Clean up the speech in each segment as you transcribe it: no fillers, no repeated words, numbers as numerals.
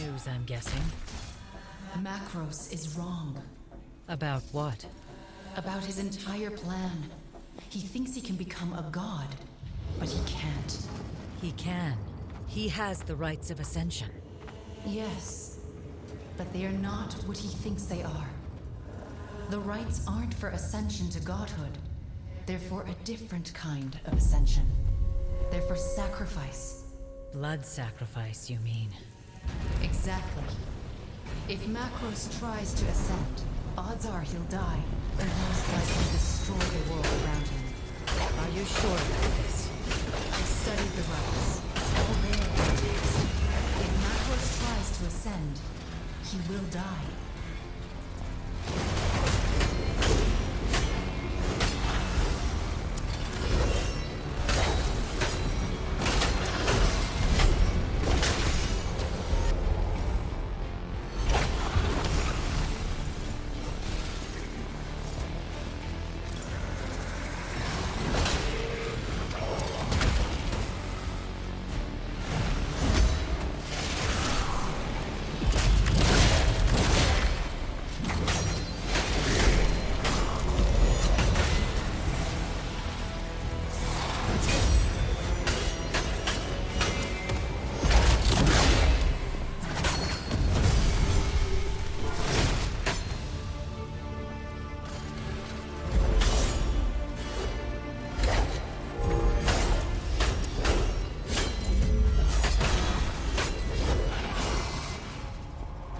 news, I'm guessing. Macros is wrong. About what? About his entire plan. He thinks he can become a god, but he can't. He can. He has the rites of ascension. Yes, but they are not what he thinks they are. The rites aren't for ascension to godhood. They're for a different kind of ascension. They're for sacrifice. Blood sacrifice, you mean? Exactly. If Macros tries to ascend, odds are he'll die, and most likely destroy the world around him. Are you sure about this? I studied the rites. It's all there in the text. If Macros tries to ascend, he will die.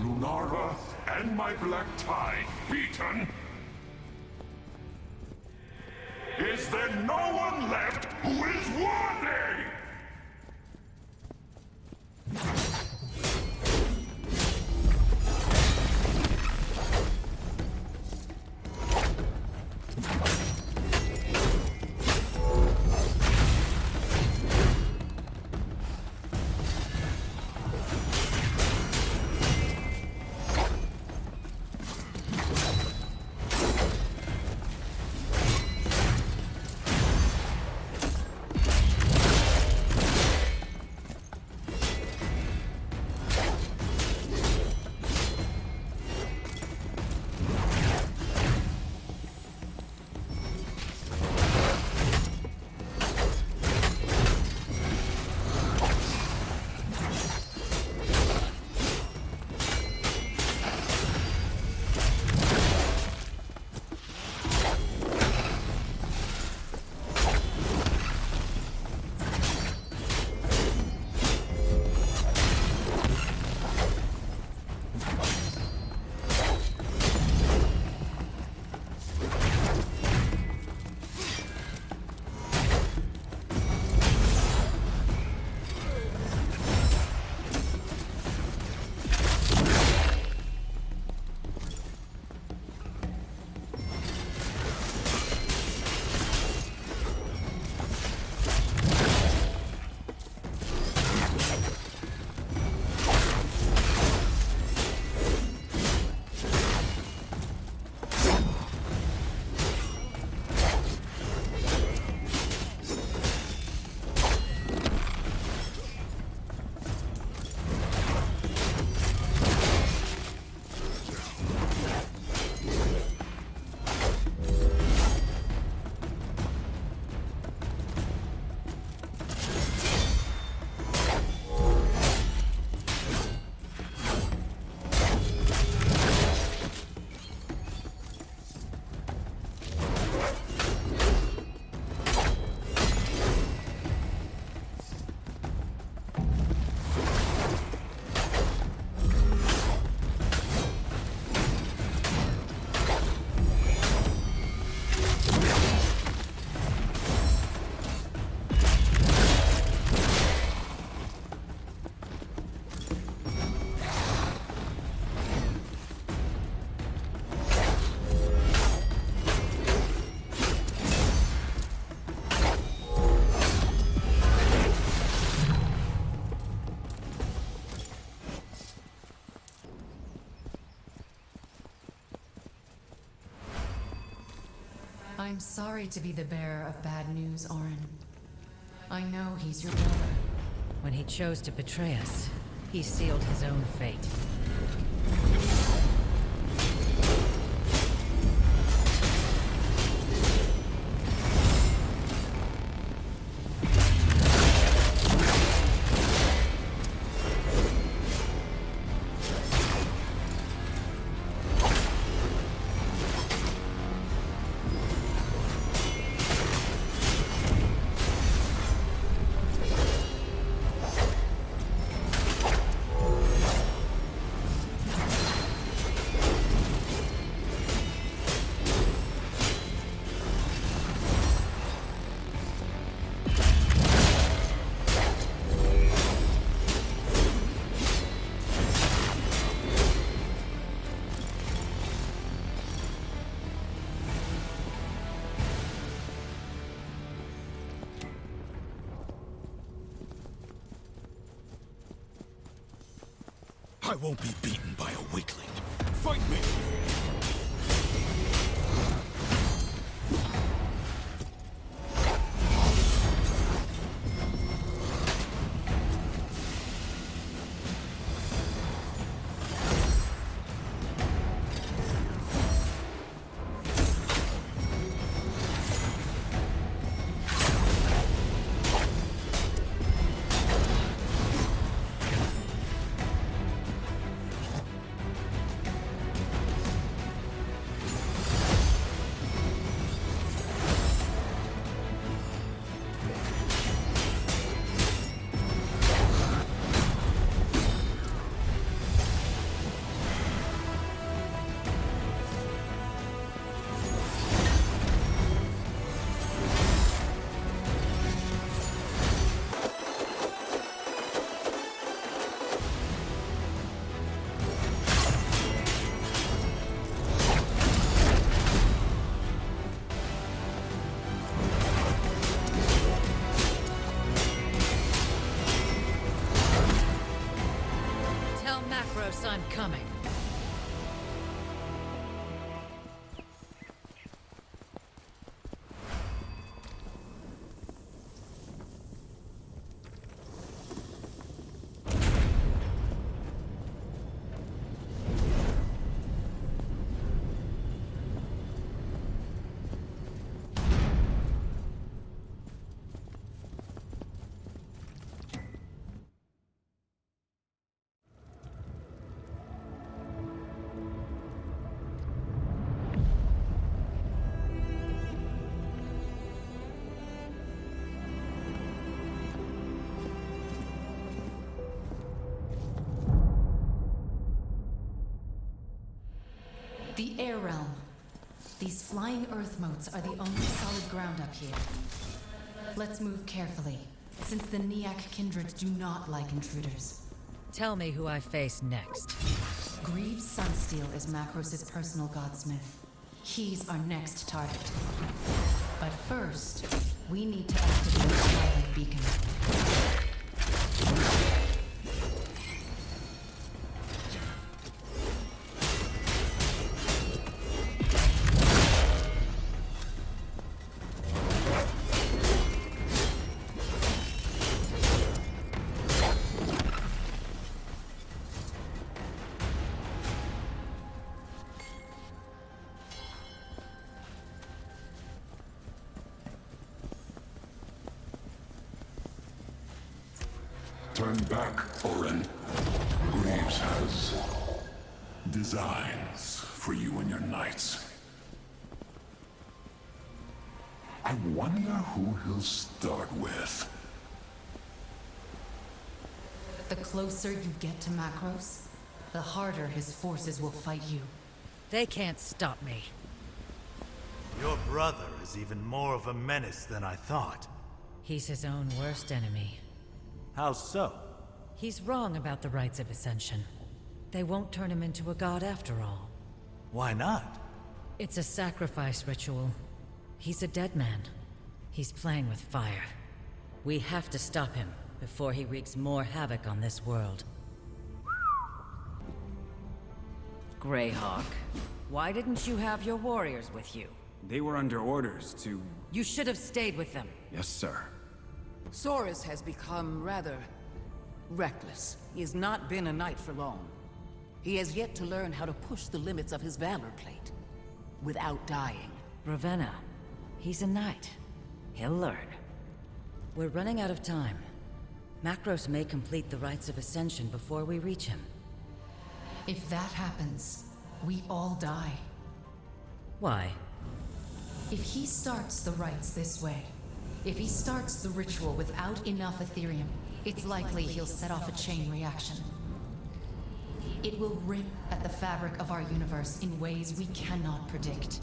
Lunara and my black tie beaten? Is there no one left who is worthy? I'm sorry to be the bearer of bad news, Orin. I know he's your brother. When he chose to betray us, He sealed his own fate. I won't be beaten by a weakling. Fight me! I'm coming. The air realm. These flying earth motes are the only solid ground up here. Let's move carefully, since the Niak kindred do not like intruders. Tell me who I face next. Greaves Sunsteel is Macros' personal godsmith. He's our next target. But first, we need to activate the Twilight Beacon. Turn back, Orin. Greaves has designs for you and your knights. I wonder who he'll start with. The closer you get to Macros, the harder his forces will fight you. They can't stop me. Your brother is even more of a menace than I thought. He's his own worst enemy. How so? He's wrong about the rites of Ascension. They won't turn him into a god after all. Why not? It's a sacrifice ritual. He's a dead man. He's playing with fire. We have to stop him before he wreaks more havoc on this world. Greyhawk, why didn't you have your warriors with you? They were under orders to... You should have stayed with them. Yes, sir. Soros has become rather Reckless. He has not been a knight for long. He has yet to learn how to push the limits of his valor plate without dying. Ravenna. He's a knight. He'll learn. We're running out of time. Macros may complete the rites of Ascension before we reach him. If that happens, we all die. Why? If he starts the rites this way, if he starts the ritual without enough Ethereum, it's likely he'll set off a chain reaction. It will rip at the fabric of our universe in ways we cannot predict.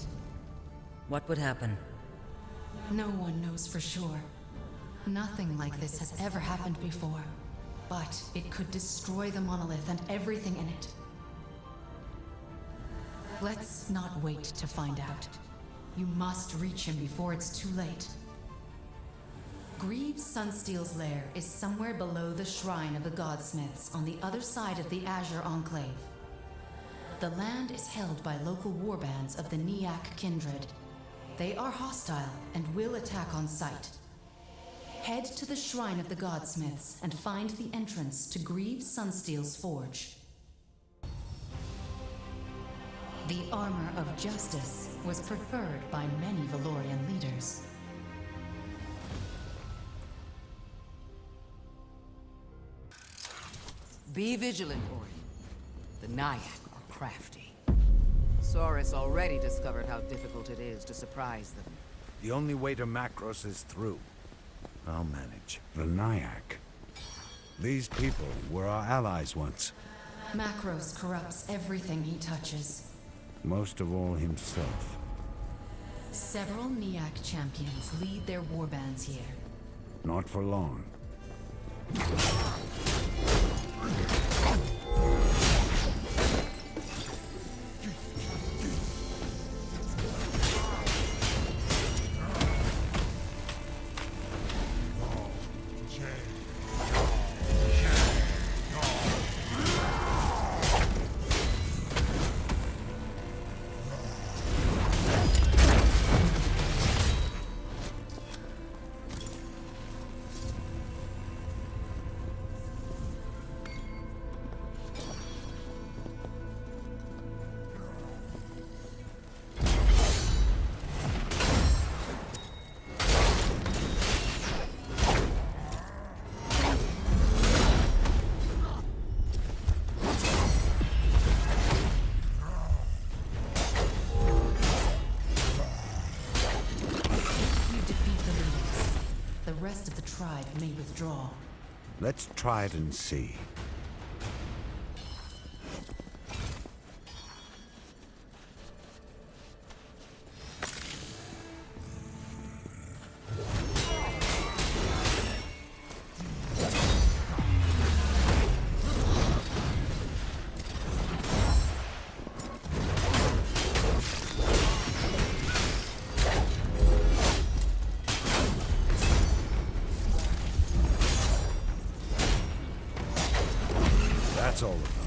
What would happen? No one knows for sure. Nothing like this has ever happened before. But it could destroy the monolith and everything in it. Let's not wait to find out. You must reach him before it's too late. Greaves Sunsteel's lair is somewhere below the Shrine of the Godsmiths on the other side of the Azure Enclave. The land is held by local warbands of the Niak kindred. They are hostile and will attack on sight. Head to the Shrine of the Godsmiths and find the entrance to Greaves Sunsteel's forge. The armor of justice was preferred by many Valorian leaders. Be vigilant, Orion. The Nyack are crafty. Saurus already discovered how difficult it is to surprise them. The only way to Macros is through. I'll manage. The Nyack. These people were our allies once. Macros corrupts everything he touches. Most of all himself. Several Niak champions lead their warbands here. Not for long. The rest of the tribe may withdraw. Let's try it and see. That's all of them.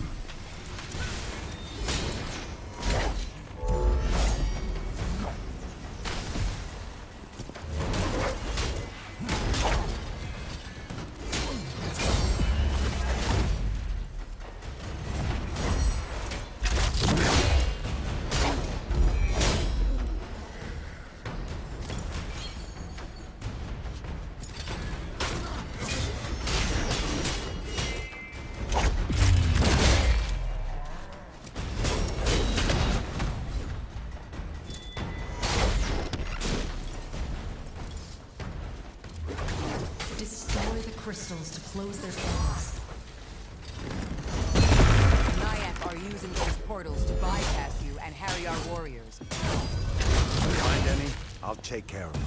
Destroy the crystals to close their portals. Nyack are using those portals to bypass you and harry our warriors. Find any? I'll take care of them.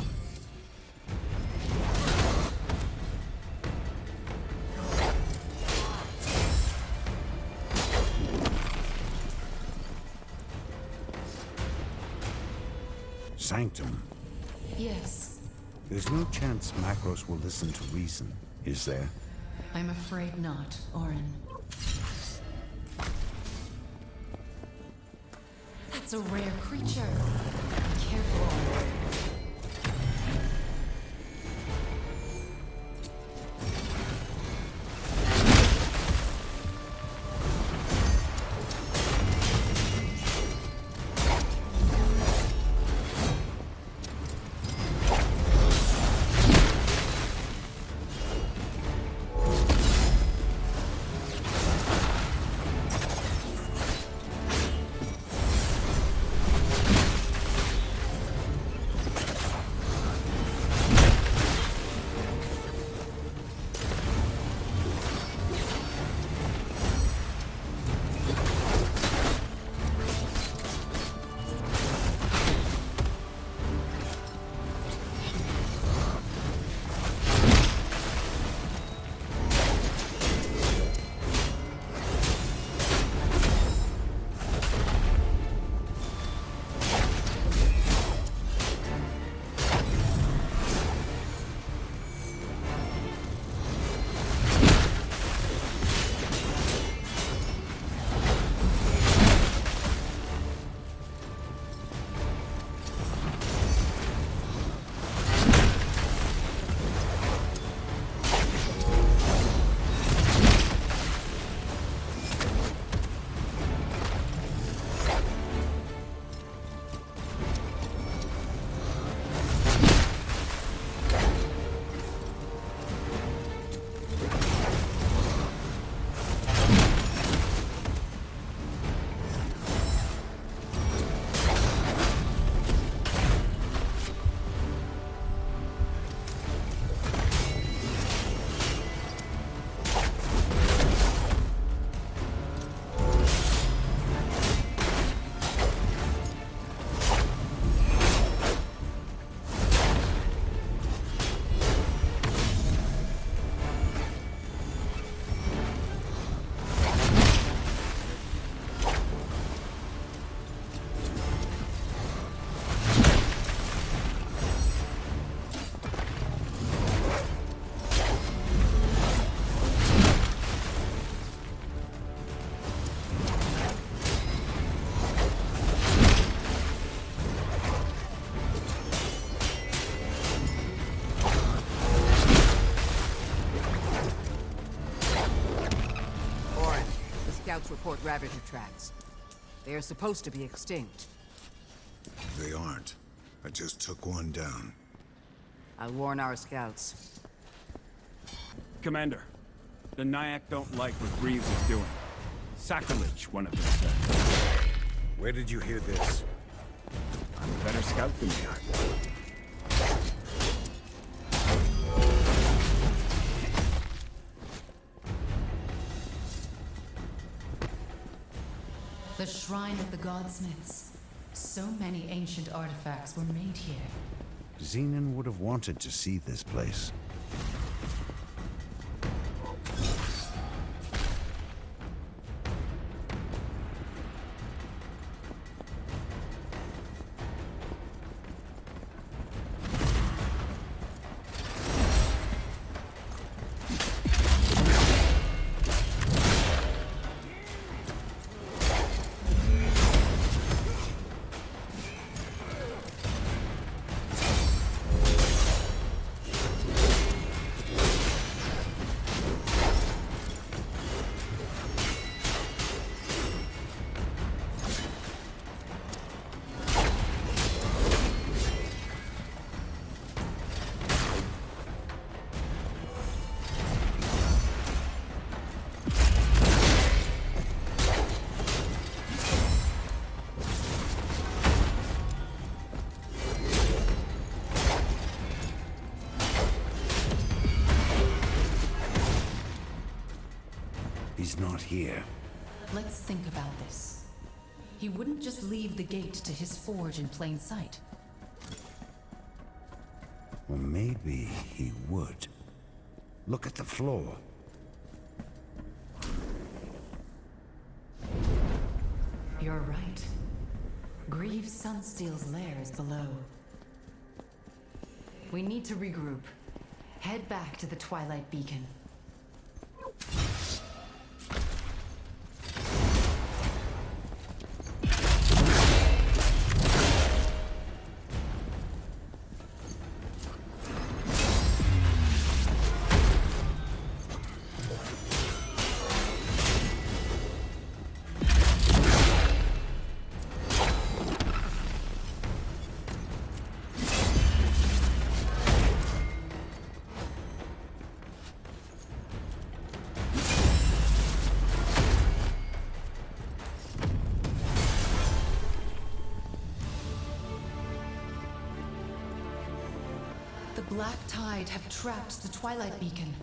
Sanctum. Yes, There's no chance Macros will listen to reason, is there? I'm afraid not, Orin. That's a rare creature. Be careful, Orin. scouts report Ravager tracks. They are supposed to be extinct. They aren't. I just took one down. I'll warn our scouts. Commander, the Nyack don't like what Greaves is doing. Sacrilege, one of them said. Where did you hear this? I'm a better scout than they are. The Shrine of the Godsmiths. So many ancient artifacts were made here. Xenon would have wanted to see this place. He's not here. Let's think about this. He wouldn't just leave the gate to his forge in plain sight. Or maybe he would. Look at the floor. You're right. Greaves' Sunsteel's lair is below. We need to regroup. Head back to the Twilight Beacon. The Black Tide have trapped the Twilight Beacon.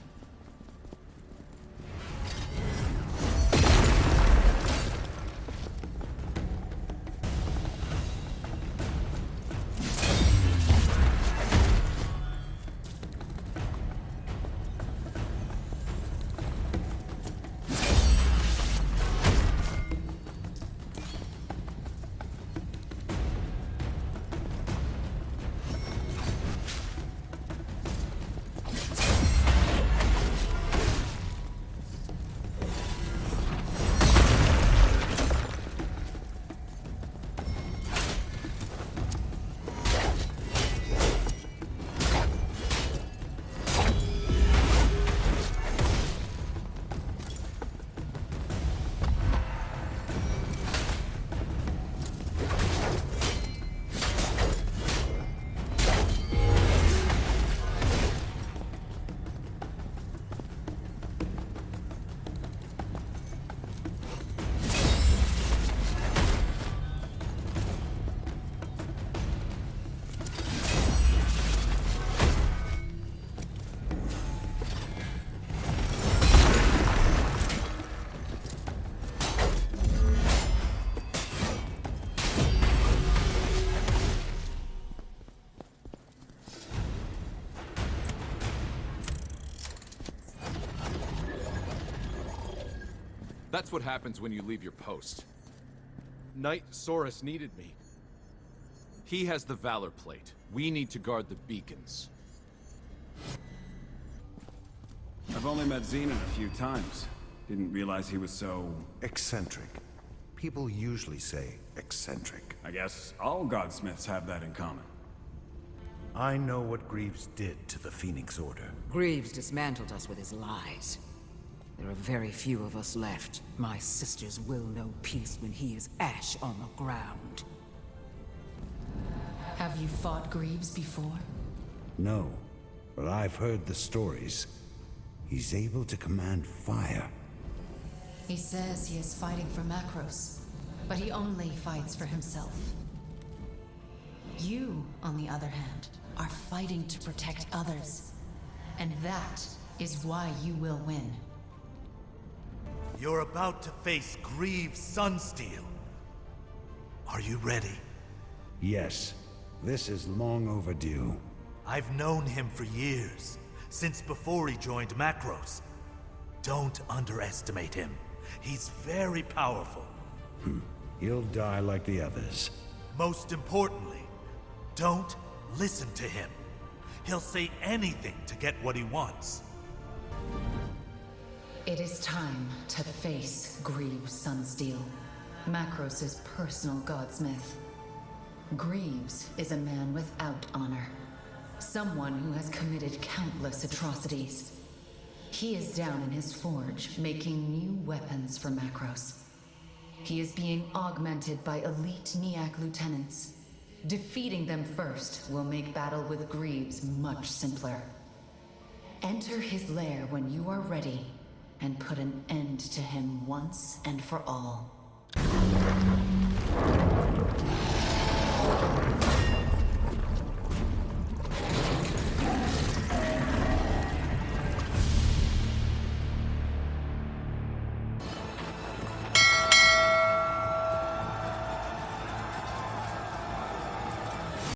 That's what happens when you leave your post. Knight Saurus needed me. He has the Valor Plate. We need to guard the beacons. I've only met Xenon a few times. Didn't realize he was so... Eccentric. People usually say eccentric. I guess all Godsmiths have that in common. I know what Greaves did to the Phoenix Order. Greaves dismantled us with his lies. There are very few of us left. My sisters will know peace when he is ash on the ground. Have you fought Greaves before? No, but I've heard the stories. He's able to command fire. He says he is fighting for Macros, but he only fights for himself. You, on the other hand, are fighting to protect others. And that is why you will win. You're about to face Greaves Sunsteel. Are you ready? Yes, this is long overdue. I've known him for years, since before he joined Macros. Don't underestimate him. He's very powerful. He'll die like the others. Most importantly, don't listen to him. He'll say anything to get what he wants. It is time to face Greaves Sunsteel, Macros' personal godsmith. Greaves is a man without honor. Someone who has committed countless atrocities. He is down in his forge, making new weapons for Macros. He is being augmented by elite Niak lieutenants. Defeating them first will make battle with Greaves much simpler. Enter his lair when you are ready, and put an end to him once and for all.